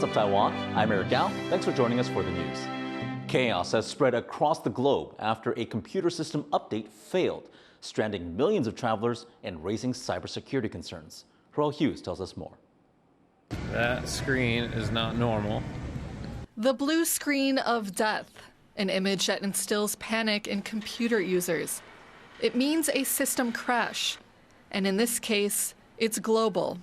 What's up, Taiwan? I'm Eric Gao. Thanks for joining us for the news. Chaos has spread across the globe after a computer system update failed, stranding millions of travelers and raising cybersecurity concerns. Harrell Hughes tells us more. That screen is not normal. The blue screen of death, an image that instills panic in computer users. It means a system crash, and in this case, it's global.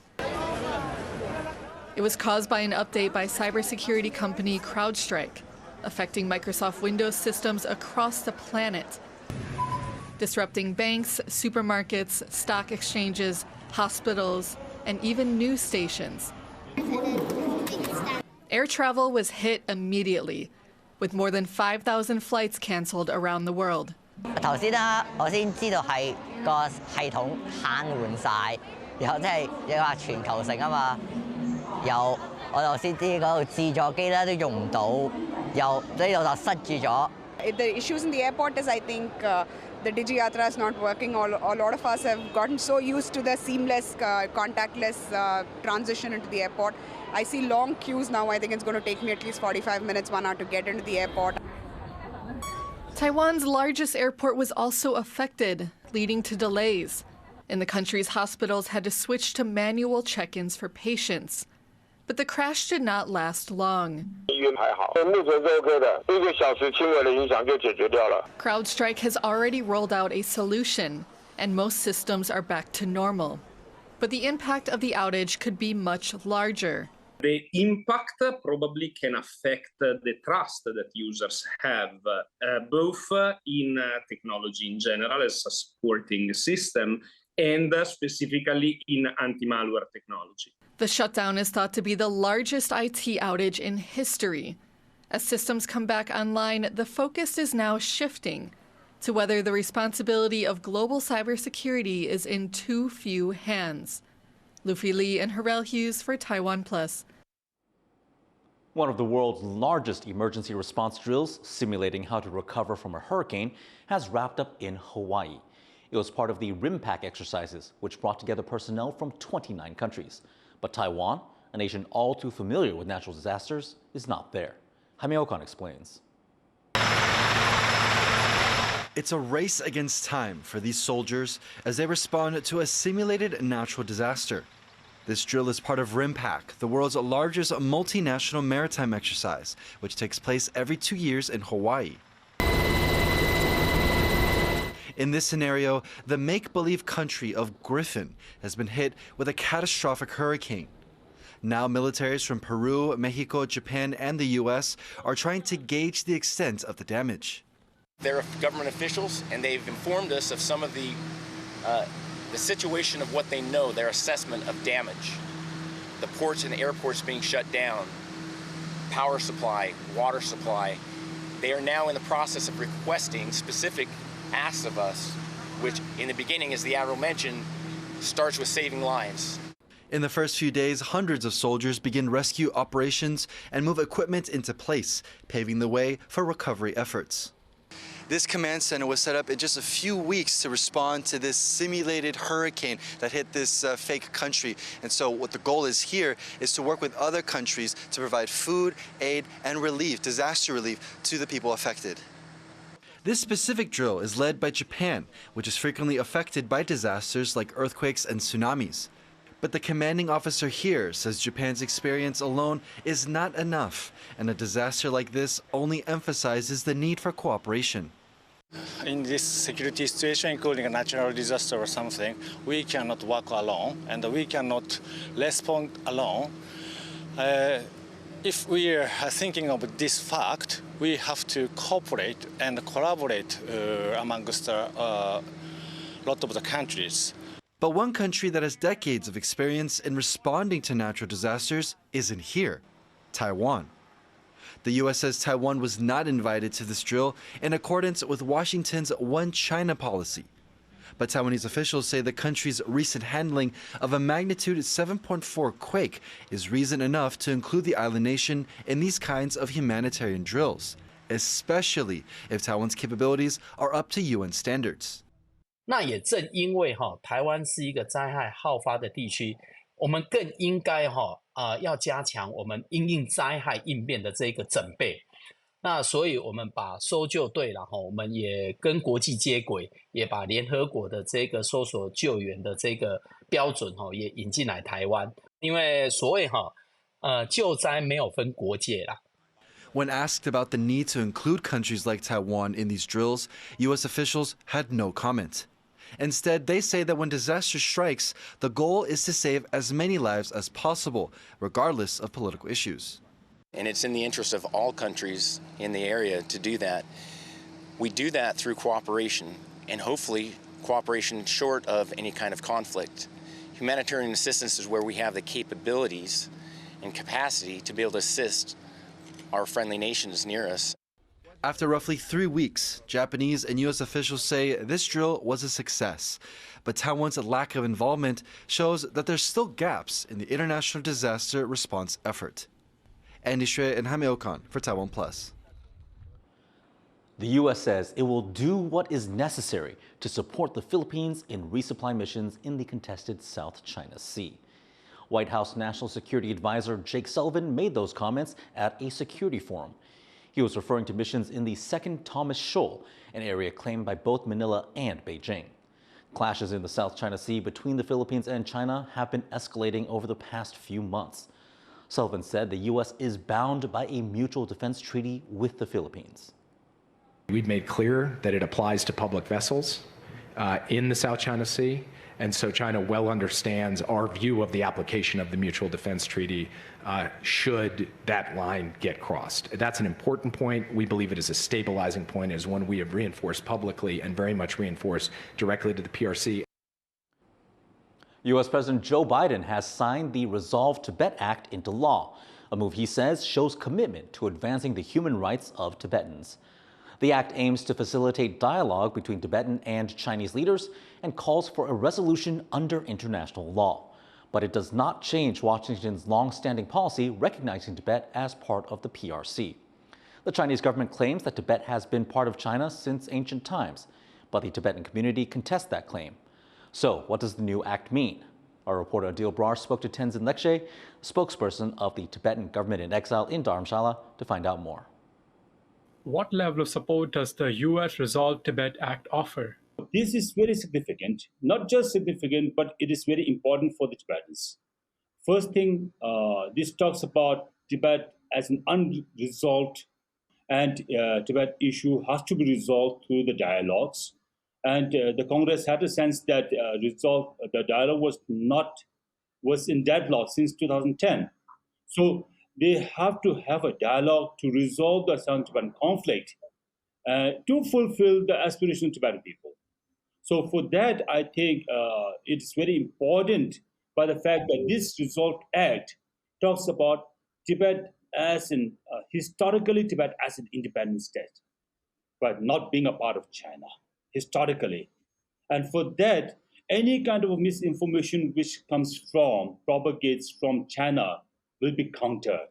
It was caused by an update by cybersecurity company CrowdStrike, affecting Microsoft Windows systems across the planet, disrupting banks, supermarkets, stock exchanges, hospitals, and even news stations. Air travel was hit immediately, with more than 5,000 flights canceled around the world. 頭先啦，我先知道係個系統癱瘓晒，然後即係你話全球性啊嘛，又我就先知嗰度自助機咧都用唔到，又呢度就塞住咗。The issues in the airport is, I think, the DigiYatra is not working. A lot of us have gotten so used to the seamless, contactless transition into the airport. I see long queues now. I think it's going to take me at least 45 minutes, 1 hour to get into the airport. Taiwan's largest airport was also affected, leading to delays. And the country's hospitals had to switch to manual check-ins for patients. But the crash did not last long. CrowdStrike has already rolled out a solution, and most systems are back to normal. But the impact of the outage could be much larger. The impact probably can affect the trust that users have, both in technology in general as a supporting system and specifically in anti-malware technology. The shutdown is thought to be the largest IT outage in history. As systems come back online, the focus is now shifting to whether the responsibility of global cybersecurity is in too few hands. Luffy Lee and Harrell Hughes for TaiwanPlus. One of the world's largest emergency response drills, simulating how to recover from a hurricane, has wrapped up in Hawaii. It was part of the RIMPAC exercises, which brought together personnel from 29 countries. But Taiwan, a nation all too familiar with natural disasters, is not there. Jaime Ocon explains. It's a race against time for these soldiers as they respond to a simulated natural disaster. This drill is part of RIMPAC, the world's largest multinational maritime exercise, which takes place every 2 years in Hawaii. In this scenario, the make-believe country of Griffin has been hit with a catastrophic hurricane. Now militaries from Peru, Mexico, Japan, and the US are trying to gauge the extent of the damage. They're government officials, and they've informed us of some of the situation of what they know, their assessment of damage. The ports and airports being shut down, power supply, water supply. They are now in the process of requesting specific asks of us, which in the beginning, as the Admiral mentioned, starts with saving lives. In the first few days, hundreds of soldiers begin rescue operations and move equipment into place, paving the way for recovery efforts. This command center was set up in just a few weeks to respond to this simulated hurricane that hit this fake country. And so what the goal is here is to work with other countries to provide food, aid, and relief, disaster relief, to the people affected. This specific drill is led by Japan, which is frequently affected by disasters like earthquakes and tsunamis. But the commanding officer here says Japan's experience alone is not enough, and a disaster like this only emphasizes the need for cooperation. In this security situation, including a natural disaster or something, we cannot work alone, and we cannot respond alone. If we are thinking of this fact, we have to cooperate and collaborate amongst a lot of the countries. But one country that has decades of experience in responding to natural disasters isn't here: Taiwan. The U.S. says Taiwan was not invited to this drill in accordance with Washington's One China policy. But Taiwanese officials say the country's recent handling of a magnitude 7.4 quake is reason enough to include the island nation in these kinds of humanitarian drills, especially if Taiwan's capabilities are up to UN standards. 那也正因为台湾是一个灾害好发的地区，我们更应该要加强我们因应灾害应变的这个准备。那所以我们把搜救队，然后我们也跟国际接轨，也把联合国的这个搜索救援的这个标准也引进来台湾。因为所谓救灾没有分国界啦。When asked about the need to include countries like Taiwan in these drills, U.S. officials had no comment. Instead, they say that when disaster strikes, the goal is to save as many lives as possible, regardless of political issues. And it's in the interest of all countries in the area to do that. We do that through cooperation, and hopefully cooperation short of any kind of conflict. Humanitarian assistance is where we have the capabilities and capacity to be able to assist our friendly nations near us. After roughly 3 weeks, Japanese and U.S. officials say this drill was a success. But Taiwan's lack of involvement shows that there's still gaps in the international disaster response effort. Andy Shui and Jaime Okan for TaiwanPlus. The U.S. says it will do what is necessary to support the Philippines in resupply missions in the contested South China Sea. White House National Security Advisor Jake Sullivan made those comments at a security forum. He was referring to missions in the Second Thomas Shoal, an area claimed by both Manila and Beijing. Clashes in the South China Sea between the Philippines and China have been escalating over the past few months. Sullivan said the U.S. is bound by a mutual defense treaty with the Philippines. We've made clear that it applies to public vessels in the South China Sea, and so China well understands our view of the application of the Mutual Defense Treaty should that line get crossed. That's an important point. We believe it is a stabilizing point, as one we have reinforced publicly and very much reinforced directly to the PRC. U.S. President Joe Biden has signed the Resolve Tibet Act into law, a move he says shows commitment to advancing the human rights of Tibetans. The act aims to facilitate dialogue between Tibetan and Chinese leaders and calls for a resolution under international law. But it does not change Washington's long-standing policy recognizing Tibet as part of the PRC. The Chinese government claims that Tibet has been part of China since ancient times, but the Tibetan community contests that claim. So, what does the new act mean? Our reporter Adil Brar spoke to Tenzin Lekshe, spokesperson of the Tibetan government in exile in Dharamshala, to find out more. What level of support does the U.S. Resolve Tibet Act offer? This is very significant, not just significant, but it is very important for the Tibetans. First thing, this talks about Tibet as an unresolved, and Tibet issue has to be resolved through the dialogues. And the Congress had a sense that the dialogue was in deadlock since 2010. So they have to have a dialogue to resolve the South Tibetan conflict to fulfill the aspirations of Tibetan people. So for that, I think it's very important by the fact that this Resolve Act talks about Tibet as historically Tibet as an independent state, but not being a part of China. Historically. And for that, any kind of misinformation which propagates from China will be countered.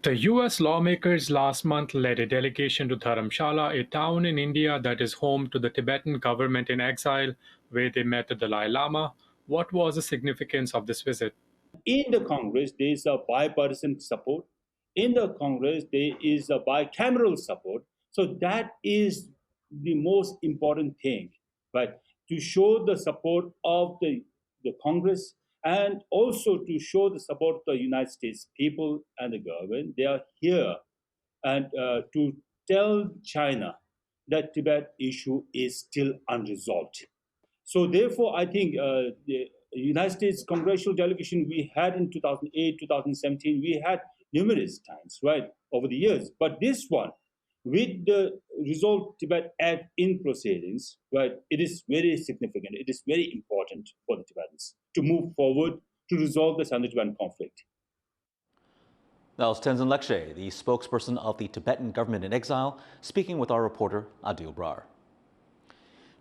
The U.S. lawmakers last month led a delegation to Dharamshala, a town in India that is home to the Tibetan government in exile, where they met the Dalai Lama. What was the significance of this visit? In the Congress, there is a bipartisan support. In the Congress, there is a bicameral support. So that is the most important thing, but to show the support of the Congress and also to show the support of the United States people and the government. They are here and to tell China that Tibet issue is still unresolved. So therefore, I think the United States congressional delegation we had in 2008, 2017, we had numerous times, right, over the years. But this one, with the Resolve Tibet Act in proceedings, right, it is very significant. It is very important for the Tibetans to move forward to resolve the Sino-Tibetan conflict. That was Tenzin Lekshe, the spokesperson of the Tibetan government in exile, speaking with our reporter Adil Brar.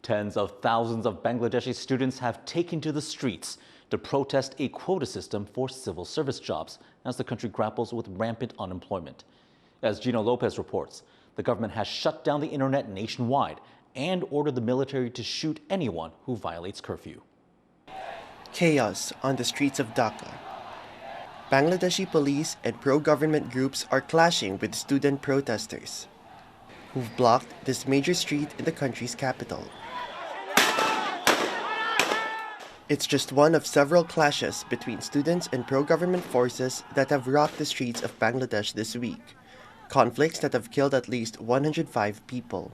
Tens of thousands of Bangladeshi students have taken to the streets to protest a quota system for civil service jobs as the country grapples with rampant unemployment. As Gino Lopez reports, the government has shut down the internet nationwide and ordered the military to shoot anyone who violates curfew. Chaos on the streets of Dhaka. Bangladeshi police and pro-government groups are clashing with student protesters, who've blocked this major street in the country's capital. It's just one of several clashes between students and pro-government forces that have rocked the streets of Bangladesh this week, conflicts that have killed at least 105 people.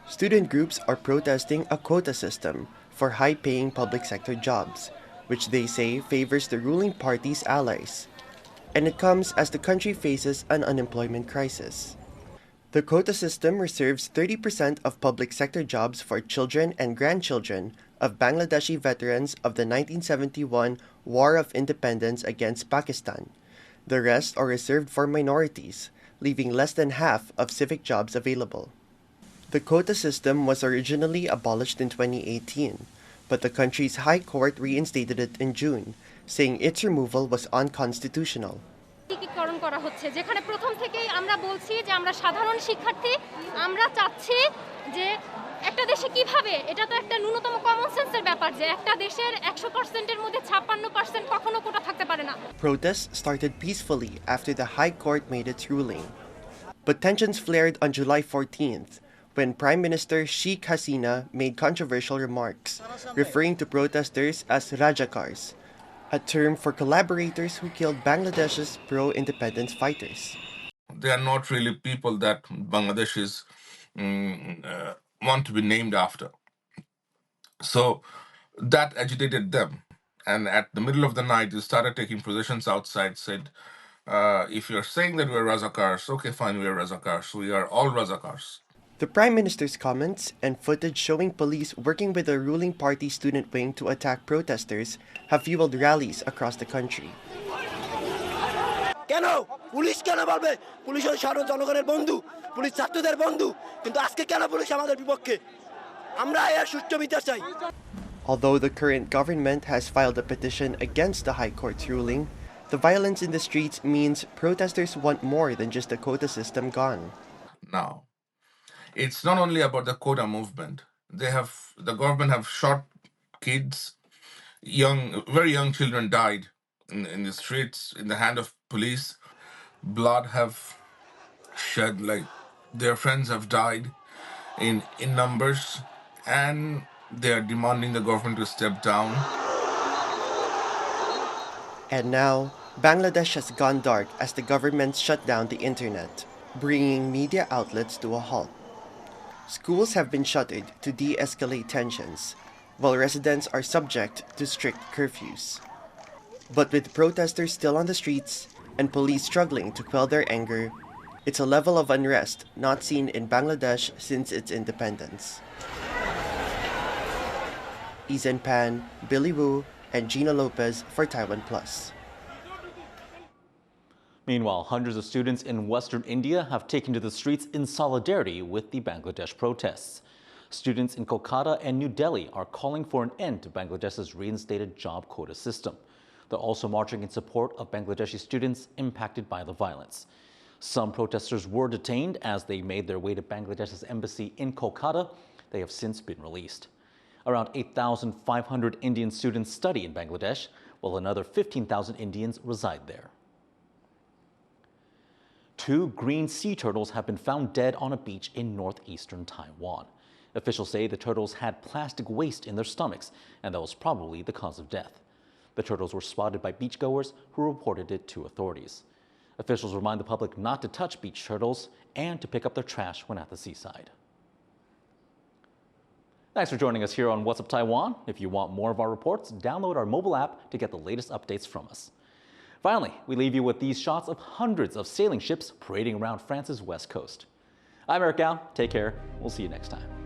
Student groups are protesting a quota system for high-paying public sector jobs, which they say favors the ruling party's allies. And it comes as the country faces an unemployment crisis. The quota system reserves 30% of public sector jobs for children and grandchildren of Bangladeshi veterans of the 1971 War of Independence against Pakistan. The rest are reserved for minorities, leaving less than half of civic jobs available. The quota system was originally abolished in 2018, but the country's High Court reinstated it in June, saying its removal was unconstitutional. করা হচ্ছে যেখানে প্রথম থেকেই আমরা বলছি যে আমরা সাধারণ শিক্ষার্থী আমরা চাচ্ছি যে একটা দেশে কিভাবে এটা তো একটা ন্যূনতম কমন সেন্সের ব্যাপার যে একটা দেশের 100% এর মধ্যে 56% কখনো কোটা থাকতে পারে না Protests started peacefully after the High Court made its ruling, but tensions flared on July 14th when Prime Minister Sheikh Hasina made controversial remarks referring to protesters as Rajakars, a term for collaborators who killed Bangladesh's pro-independence fighters. They are not really people that Bangladeshis want to be named after. So that agitated them. And at the middle of the night, they started taking positions outside, said, if you're saying that we're Razakars, okay, fine, we're Razakars. We are all Razakars. The Prime Minister's comments and footage showing police working with the ruling party student wing to attack protesters have fueled rallies across the country. কেন police কেন বলবে police ওই সাধারণ জনগণের বন্ধু police ছাত্রদের বন্ধু কিন্তু আজকে কেন পুলিশ আমাদের বিপক্ষে আমরা এর সুষ্ঠু বিচার চাই Although the current government has filed a petition against the High Court's ruling, the violence in the streets means protesters want more than just the quota system gone. Now, it's not only about the quota movement. The government have shot kids, very young children died in the streets in the hand of police. Blood have shed, like their friends have died in numbers, and they are demanding the government to step down. And now, Bangladesh has gone dark as the government shut down the internet, bringing media outlets to a halt. Schools have been shuttered to de-escalate tensions, while residents are subject to strict curfews. But with protesters still on the streets and police struggling to quell their anger, it's a level of unrest not seen in Bangladesh since its independence. Izan Pan, Billy Wu, and Gina Lopez for TaiwanPlus. Meanwhile, hundreds of students in western India have taken to the streets in solidarity with the Bangladesh protests. Students in Kolkata and New Delhi are calling for an end to Bangladesh's reinstated job quota system. They're also marching in support of Bangladeshi students impacted by the violence. Some protesters were detained as they made their way to Bangladesh's embassy in Kolkata. They have since been released. Around 8,500 Indian students study in Bangladesh, while another 15,000 Indians reside there. 2 green sea turtles have been found dead on a beach in northeastern Taiwan. Officials say the turtles had plastic waste in their stomachs, and that was probably the cause of death. The turtles were spotted by beachgoers who reported it to authorities. Officials remind the public not to touch beach turtles and to pick up their trash when at the seaside. Thanks for joining us here on What's Up Taiwan. If you want more of our reports, download our mobile app to get the latest updates from us. Finally, we leave you with these shots of hundreds of sailing ships parading around France's west coast. I'm Eric Gao. Take care. We'll see you next time.